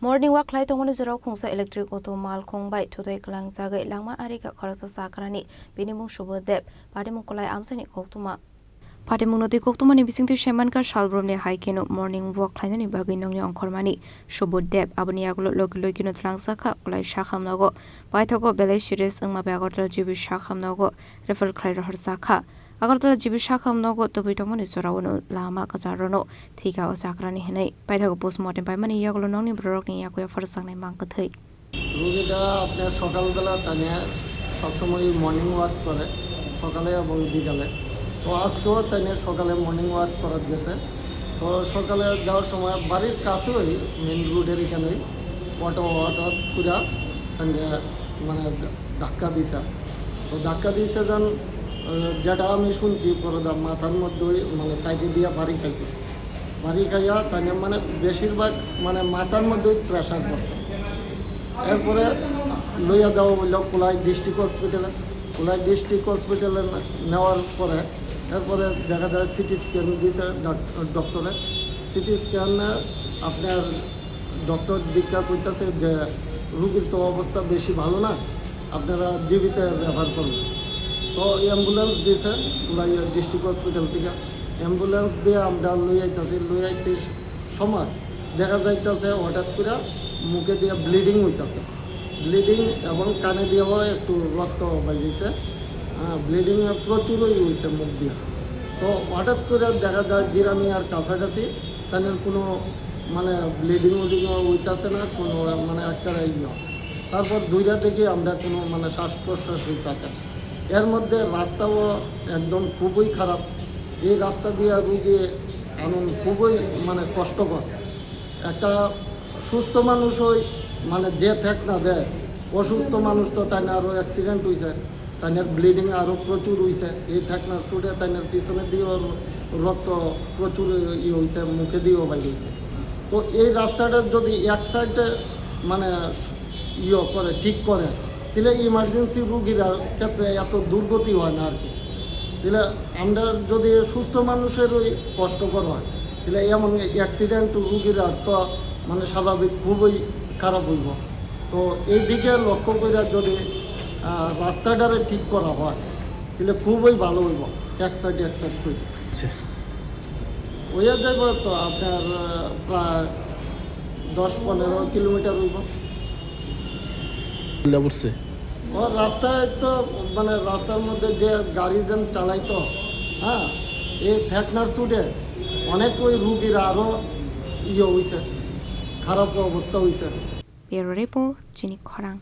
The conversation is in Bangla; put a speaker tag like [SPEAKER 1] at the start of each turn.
[SPEAKER 1] Morning walk lai tongmani jorao khungsa electric auto mal khongbai thutai klang jagai langma ari ka kharasa sakrani binimung shubodep padimung kolai amsani koktuma padimung noti koktuma ni bisingti sheman ka shalbromne haikeno morning walk lainani bagai nongni ongkhormani shubodep abani agulo lokino tlangsa kha kolai shakhamnago paithago belai series angma bagortal jibi shakhamnago refer khlai rahar kha Agartala jibi shakhamnago tobai tongmani jorao lama kajarono thika o sakrani henai paithago postmortem paimani yagulo nongni brorokni yakuya farsangnai mangkathai
[SPEAKER 2] রোগীটা আপনার সকালবেলা তানে সবসময় মর্নিং ওয়াক করে সকালে এবং বিকালে তো আজকেও তানে সকালে মর্নিং ওয়াক করার গেছে তো সকালে যাওয়ার সময় বাড়ির কাছেই মেন রোডের এখানেই অটো হঠাৎ করে মানে ধাক্কা দিছে তো ধাক্কা দিয়েছে যেন যেটা আমি শুনছি পরে মাথার মধ্যে মানে সাইডে দিয়ে বাড়ি খাইছে বাড়ি খাইয়া তানে মানে বেশিরভাগ মানে মাথার মধ্যে প্রেশার পড়ছে এরপরে লইয়া যাওয়া বলল কোলাই ডিস্ট্রিক্ট হসপিটালে নেওয়ার পরে এরপরে দেখা যায় সিটি স্ক্যান দিয়েছে ডক্টরে সিটি স্ক্যানে আপনার ডক্টর দীক্ষা করতেছে যে রুগীর তো অবস্থা বেশি ভালো না আপনারা জীবিত ব্যবহার করুন তো অ্যাম্বুলেন্স দিয়েছে কোলাই ডিস্ট্রিক্ট হসপিটাল থেকে অ্যাম্বুলেন্স দিয়ে আমরা লই আইতে সময় দেখা যাইতেছে হঠাৎ করে মুখে দিয়ে ব্লিডিং হইতেছে ব্লিডিং এবং কানে দিয়েও একটু রক্ত বাজিয়েছে ব্লিডিং প্রচুরই হয়েছে মুখ দিয়ে তো হঠাৎ করে দেখা যায় জিরানি আর কাছাকাছি তাদের কোনো মানে ব্লিডিং হইতেছে না কোনো মানে একটা ইয়ে তারপর দুইটা থেকে আমরা কোনো মানে শ্বাস প্রশ্বাস হইতেছে এর মধ্যে রাস্তাও একদম খুবই খারাপ এই রাস্তা দিয়ে রুগী আনন্দ খুবই মানে কষ্টকর একটা সুস্থ মানুষ ওই মানে যে থাক না দেয় অসুস্থ মানুষ তো তাই আরও অ্যাক্সিডেন্ট হয়েছে তাইনের ব্লিডিং আরও প্রচুর হয়েছে এই থাকনার ছুটে তাইনের পিছনে দিয়েও রক্ত প্রচুর হয়েছে মুখে দিয়েও বাইর হয়েছে তো এই রাস্তাটা যদি এক সাইডে মানে করে ঠিক করে তাহলে ইমার্জেন্সি রুগীর ক্ষেত্রে এত দুর্গতি হয় না আর কি তাহলে আমরা যদি সুস্থ মানুষের ওই কষ্টকর হয় তাহলে এমন অ্যাক্সিডেন্ট রুগীরা তো মানে স্বাভাবিক খুবই খারাপ হইব তো এই দিকে লক্ষ্য করে যদি রাস্তাটারে ঠিক করা হয় তাহলে খুবই ভালো হইব এক সাইড করে হইয়া যাইব তো আপনার প্রায় 10-15 কিলোমিটার হইব ও রাস্তায় তো মানে রাস্তার মধ্যে যে গাড়ি যেন চালাইতো হ্যাঁ এই থ্যাকনার ছুটে অনেক ওই রুগীরা আরও হয়েছে খারাপ অবস্থা হয়েছে
[SPEAKER 1] Bureau Report, Jenny Korang.